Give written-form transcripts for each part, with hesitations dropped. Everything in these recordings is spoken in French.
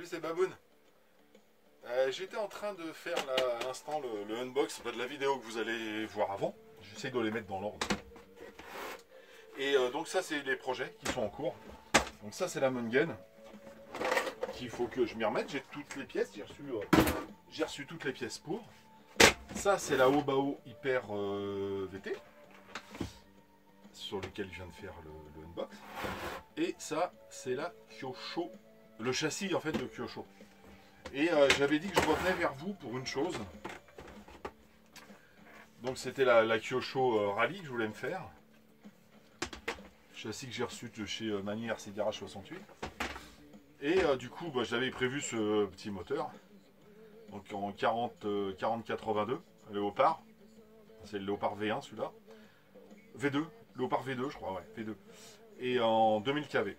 Salut, c'est Baboun. J'étais en train de faire à l'instant le unbox de la vidéo que vous allez voir avant. J'essaie de les mettre dans l'ordre. Et donc ça, c'est les projets qui sont en cours. Donc ça, c'est la Mungen qu'il faut que je m'y remette. J'ai toutes les pièces. J'ai reçu toutes les pièces pour. Ça, c'est la Obao Hyper VT sur lequel je viens de faire le unbox. Et ça, c'est la Kyosho. Le châssis en fait de Kyosho. Et j'avais dit que je revenais vers vous pour une chose. Donc c'était la Kyosho Rally que je voulais me faire. Châssis que j'ai reçu de chez Mani RC Garage 68. Et du coup j'avais prévu ce petit moteur. Donc en 4082 Léopard. C'est le Léopard V1 celui-là. V2. Léopard V2 je crois, ouais, V2. Et en 2000 kV.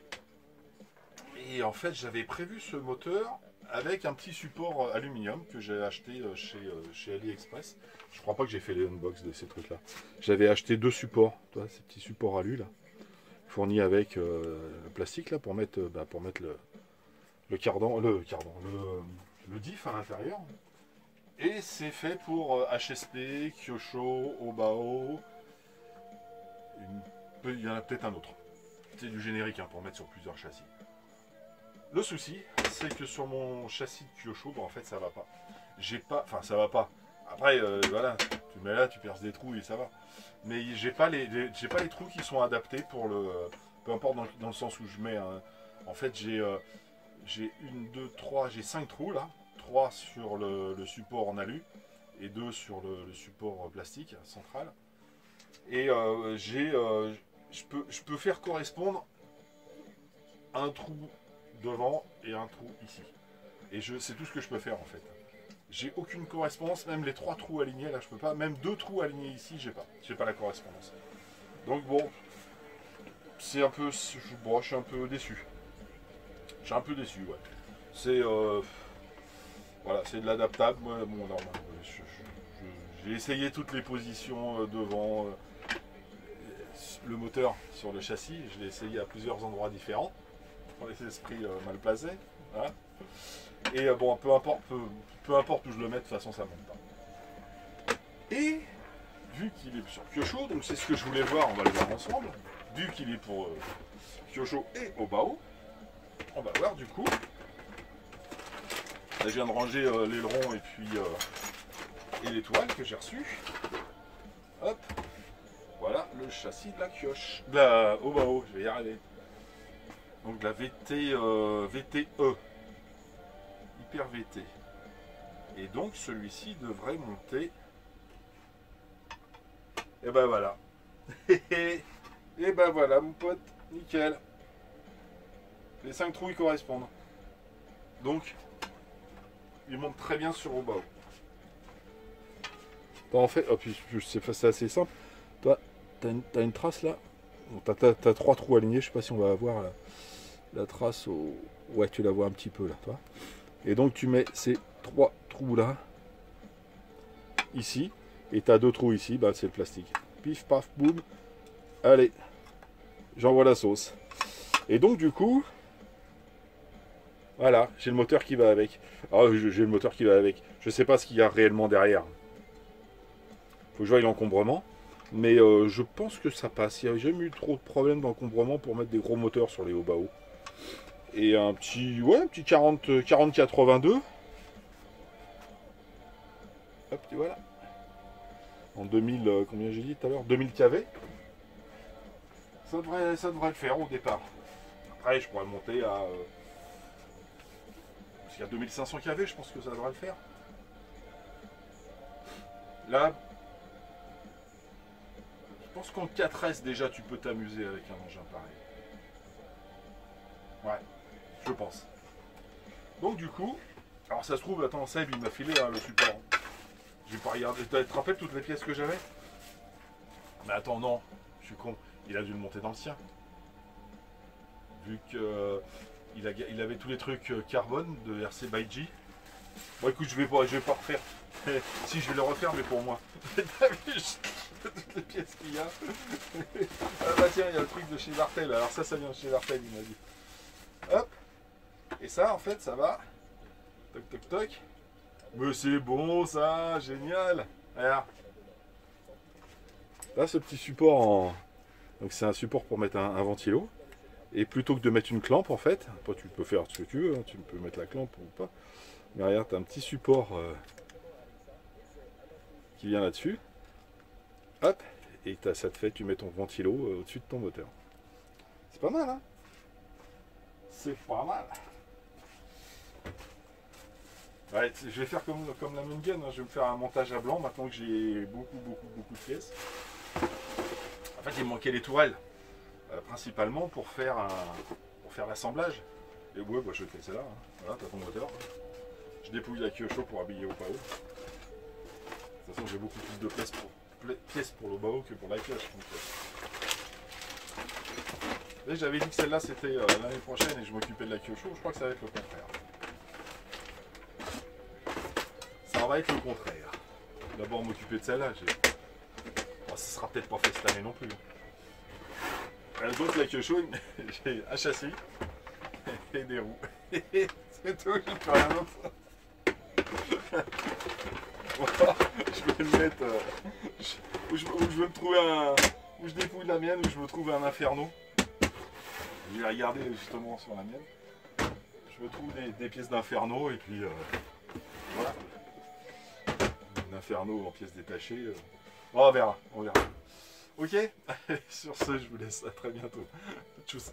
Et en fait, j'avais prévu ce moteur avec un petit support aluminium que j'ai acheté chez AliExpress. Je crois pas que j'ai fait les unbox de ces trucs-là. J'avais acheté deux supports, ces petits supports alu là, fournis avec le plastique là pour mettre le diff à l'intérieur. Et c'est fait pour HSP, Kyosho, Obao. Il y en a peut-être un autre. C'est du générique pour mettre sur plusieurs châssis. Le souci, c'est que sur mon châssis de Kyosho, en fait, ça va pas. Enfin, ça va pas. Après, voilà, tu mets là, tu perces des trous et ça va. Mais j'ai pas les trous qui sont adaptés pour le. Peu importe dans le sens où je mets. En fait, j'ai 5 trous là. 3 sur le support en alu et 2 sur le support plastique central. Et je peux faire correspondre un trou devant et un trou ici. Et c'est tout ce que je peux faire en fait. J'ai aucune correspondance, même les 3 trous alignés là je peux pas, même 2 trous alignés ici j'ai pas la correspondance. Donc bon, c'est un peu, bon, je suis un peu déçu. Je suis un peu déçu, ouais. C'est voilà, c'est de l'adaptable. Moi, bon, normal. J'ai essayé toutes les positions devant le moteur sur le châssis. Je l'ai essayé à plusieurs endroits différents. Pour les esprits mal placés. Voilà. Et bon, peu importe où je le mets, de toute façon ça monte pas. Et vu qu'il est sur Kyosho, donc c'est ce que je voulais voir, on va le voir ensemble. Vu qu'il est pour Kyosho et Obao, on va voir du coup. Là je viens de ranger l'aileron et puis et l'étoile que j'ai reçue. Hop. Voilà le châssis de la Kyosho. De la Obao, je vais y arriver. Donc la VTE, Hyper VT. Et donc celui-ci devrait monter. Et ben voilà. Et ben voilà mon pote, nickel. Les 5 trous ils correspondent. Donc il monte très bien sur Obao. En fait, oh, puis c'est assez simple. Toi, t'as une trace là. Bon, t'as 3 trous alignés, je sais pas si on va avoir la trace au... Ouais, tu la vois un petit peu là, toi. Et donc tu mets ces 3 trous là, ici, et t'as 2 trous ici, bah c'est le plastique. Pif, paf, boum. Allez, j'envoie la sauce. Et donc du coup, voilà, j'ai le moteur qui va avec. Ah, j'ai le moteur qui va avec. Je sais pas ce qu'il y a réellement derrière. Faut que je voie l'encombrement. Mais je pense que ça passe. Il n'y a jamais eu trop de problèmes d'encombrement pour mettre des gros moteurs sur les Obao. Et un petit 40-82. Hop, et voilà. En 2000, combien j'ai dit tout à l'heure, 2000 kV. Ça devrait le faire au départ. Après, je pourrais monter à... parce qu'il y a 2500 kV, je pense que ça devrait le faire. Là... Je pense qu'en 4S déjà tu peux t'amuser avec un engin pareil. Ouais, je pense. Donc du coup, alors ça se trouve, attends, Seb il m'a filé le support. J'ai pas regardé. Tu te rappelles toutes les pièces que j'avais? Mais attends, non, je suis con. Il a dû le monter dans le sien. Vu que il avait tous les trucs carbone de RC by G. Bon écoute, je vais pas refaire. Si je vais le refaire, mais pour moi. T'as vu toutes les pièces qu'il y a. Ah bah tiens, il y a le truc de chez Vartel. Alors ça vient de chez Vartel, il m'a dit. Hop. Et ça, en fait, ça va Toc, toc, toc. Mais c'est bon ça, génial. Regarde. Là, ce petit support en... Donc c'est un support pour mettre un ventilo. Et plutôt que de mettre une clampe en fait, toi tu peux faire ce que tu veux, hein, tu peux mettre la clampe ou pas. Mais regarde, tu as un petit support qui vient là-dessus. Hop, et ça te fait, tu mets ton ventilo au-dessus de ton moteur. C'est pas mal, hein? C'est pas mal. Ouais, je vais faire comme la Mungen, hein, je vais me faire un montage à blanc maintenant que j'ai beaucoup de pièces. En fait, il me manquait les tourelles, principalement pour faire l'assemblage. Et ouais, bah, je vais te laisser là. Hein. Voilà, t'as ton moteur. Je dépouille la queue chaud pour habiller au Bao. De toute façon, j'ai beaucoup plus de pièces pour le Bao que pour la queue. J'avais dit que celle-là c'était l'année prochaine et je m'occupais de la queue chaud. Je crois que ça va être le contraire. Ça va être le contraire. D'abord m'occuper de celle-là. Bon, ça sera peut-être pas fait cette année non plus. Donc la queue chaude, j'ai un châssis et des roues. C'est tout, je ne fais rien d'autre. Voilà, je vais me mettre où je veux me trouver où je dépouille la mienne, où je me trouve un inferno. Je vais regarder justement sur la mienne. Je me trouve des pièces d'inferno et puis voilà. Un inferno en pièces détachées. On verra, on verra. Ok. Sur ce, je vous laisse. À très bientôt. Tchuss.